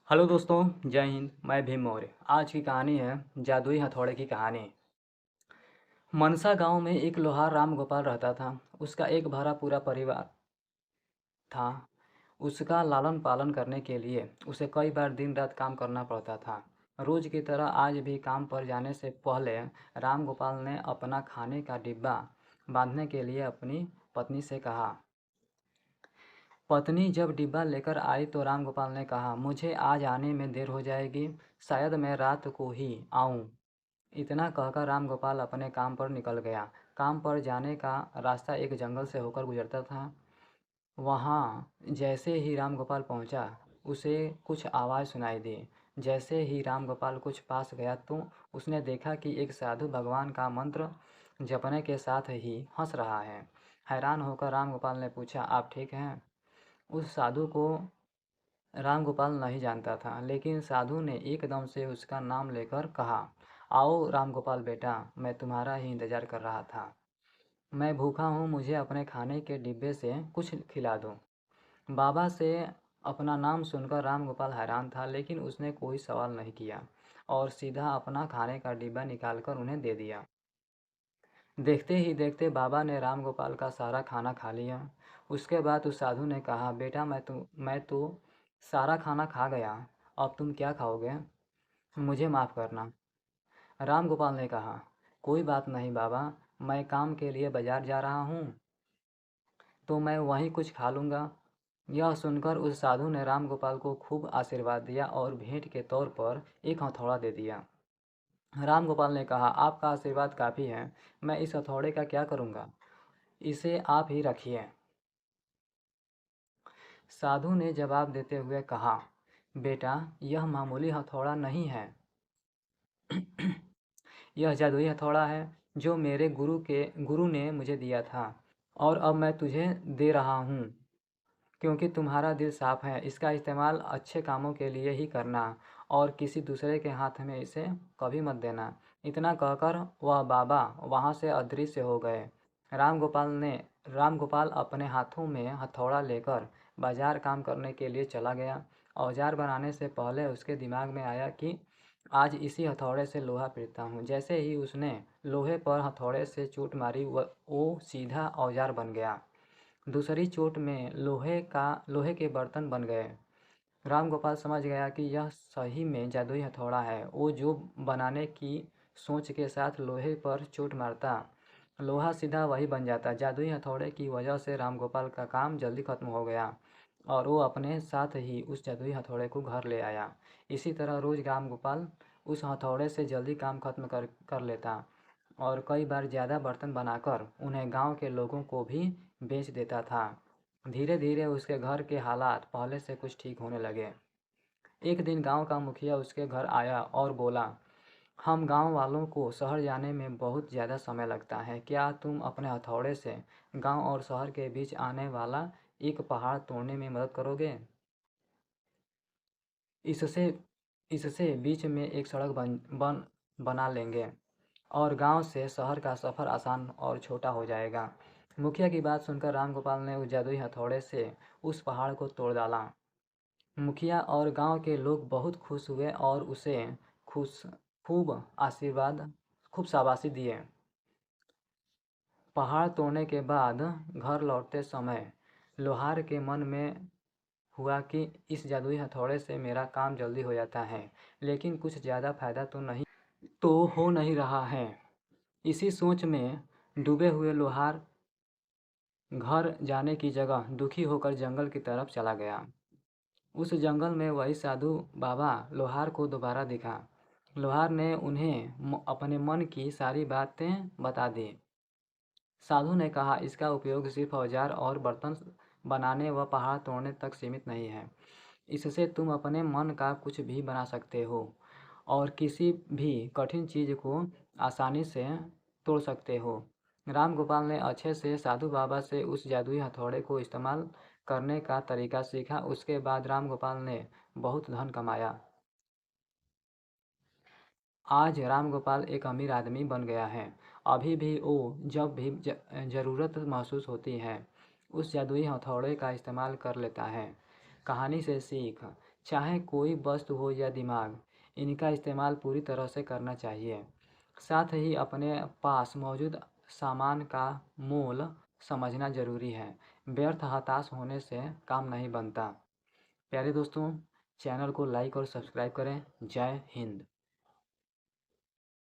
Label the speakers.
Speaker 1: Hello दोस्तों, जय हिंद। मैं भीम मौर्य। आज की कहानी है जादुई हथौड़े की कहानी। मनसा गांव में एक लोहार राम गोपाल रहता था। उसका एक भरा पूरा परिवार था। उसका लालन पालन करने के लिए उसे कई बार दिन रात काम करना पड़ता था। रोज की तरह आज भी काम पर जाने से पहले राम गोपाल ने अपना खाने का डिब्बा बांधने के लिए अपनी पत्नी से कहा। पत्नी जब डिब्बा लेकर आई तो राम गोपाल ने कहा, मुझे आज आने में देर हो जाएगी, शायद मैं रात को ही आऊं। इतना कहकर राम गोपाल अपने काम पर निकल गया। काम पर जाने का रास्ता एक जंगल से होकर गुजरता था। वहाँ जैसे ही राम गोपाल पहुँचा, उसे कुछ आवाज़ सुनाई दी। जैसे ही राम गोपाल कुछ पास गया तो उसने देखा कि एक साधु भगवान का मंत्र जपने के साथ ही हंस रहा है। हैरान होकर राम गोपाल ने पूछा, आप ठीक हैं? उस साधु को राम गोपाल नहीं जानता था, लेकिन साधु ने एकदम से उसका नाम लेकर कहा, आओ राम गोपाल बेटा, मैं तुम्हारा ही इंतज़ार कर रहा था। मैं भूखा हूँ, मुझे अपने खाने के डिब्बे से कुछ खिला दो। बाबा से अपना नाम सुनकर राम गोपाल हैरान था, लेकिन उसने कोई सवाल नहीं किया और सीधा अपना खाने का डिब्बा निकालकर उन्हें दे दिया। देखते ही देखते बाबा ने राम गोपाल का सारा खाना खा लिया। उसके बाद उस साधु ने कहा, बेटा मैं तो सारा खाना खा गया, अब तुम क्या खाओगे? मुझे माफ़ करना। राम गोपाल ने कहा, कोई बात नहीं बाबा, मैं काम के लिए बाजार जा रहा हूँ तो मैं वहीं कुछ खा लूँगा। यह सुनकर उस साधु ने राम गोपाल को खूब आशीर्वाद दिया और भेंट के तौर पर एक हथौड़ा दे दिया। राम गोपाल ने कहा, आपका आशीर्वाद काफ़ी है, मैं इस हथौड़े का क्या करूँगा? इसे आप ही रखिए। साधु ने जवाब देते हुए कहा, बेटा यह मामूली हथौड़ा नहीं है, यह जादुई हथौड़ा है जो मेरे गुरु ने मुझे दिया था और अब मैं तुझे दे रहा हूँ क्योंकि तुम्हारा दिल साफ है। इसका इस्तेमाल अच्छे कामों के लिए ही करना और किसी दूसरे के हाथ में इसे कभी मत देना। इतना कहकर वह बाबा वहाँ से अदृश्य हो गए। राम गोपाल अपने हाथों में हथौड़ा लेकर बाजार काम करने के लिए चला गया। औजार बनाने से पहले उसके दिमाग में आया कि आज इसी हथौड़े से लोहा पीटता हूँ। जैसे ही उसने लोहे पर हथौड़े से चोट मारी, वो सीधा औजार बन गया। दूसरी चोट में लोहे के बर्तन बन गए। राम गोपाल समझ गया कि यह सही में जादुई हथौड़ा है। वो जो बनाने की सोच के साथ लोहे पर चोट मारता, लोहा सीधा वही बन जाता। जादुई हथौड़े की वजह से राम गोपाल का काम जल्दी खत्म हो गया और वो अपने साथ ही उस जादुई हथौड़े को घर ले आया। इसी तरह रोज राम गोपाल उस हथौड़े से जल्दी काम खत्म कर लेता और कई बार ज़्यादा बर्तन बनाकर उन्हें गांव के लोगों को भी बेच देता था। धीरे धीरे उसके घर के हालात पहले से कुछ ठीक होने लगे। एक दिन गांव का मुखिया उसके घर आया और बोला, हम गांव वालों को शहर जाने में बहुत ज़्यादा समय लगता है, क्या तुम अपने हथौड़े से गांव और शहर के बीच आने वाला एक पहाड़ तोड़ने में मदद करोगे? इससे इससे बीच में एक सड़क बना लेंगे और गांव से शहर का सफ़र आसान और छोटा हो जाएगा। मुखिया की बात सुनकर राम गोपाल ने उस जादुई हथौड़े से उस पहाड़ को तोड़ डाला। मुखिया और गांव के लोग बहुत खुश हुए और उसे खुश खूब आशीर्वाद खूब शाबाशी दिए। पहाड़ तोड़ने के बाद घर लौटते समय लोहार के मन में हुआ कि इस जादुई हथौड़े से मेरा काम जल्दी हो जाता है, लेकिन कुछ ज़्यादा फायदा तो हो नहीं रहा है। इसी सोच में डूबे हुए लोहार घर जाने की जगह दुखी होकर जंगल की तरफ चला गया। उस जंगल में वही साधु बाबा लोहार को दोबारा दिखा। लोहार ने उन्हें अपने मन की सारी बातें बता दी। साधु ने कहा, इसका उपयोग सिर्फ औजार और बर्तन बनाने व पहाड़ तोड़ने तक सीमित नहीं है। इससे तुम अपने मन का कुछ भी बना सकते हो और किसी भी कठिन चीज़ को आसानी से तोड़ सकते हो। राम गोपाल ने अच्छे से साधु बाबा से उस जादुई हथौड़े को इस्तेमाल करने का तरीका सीखा। उसके बाद राम गोपाल ने बहुत धन कमाया। आज राम गोपाल एक अमीर आदमी बन गया है। अभी भी वो जब भी ज़रूरत महसूस होती है, उस जादुई हथौड़े का इस्तेमाल कर लेता है। कहानी से सीख, चाहे कोई वस्तु हो या दिमाग, इनका इस्तेमाल पूरी तरह से करना चाहिए। साथ ही अपने पास मौजूद सामान का मोल समझना ज़रूरी है। व्यर्थ हताश होने से काम नहीं बनता। प्यारे दोस्तों, चैनल को लाइक और सब्सक्राइब करें। जय हिंद।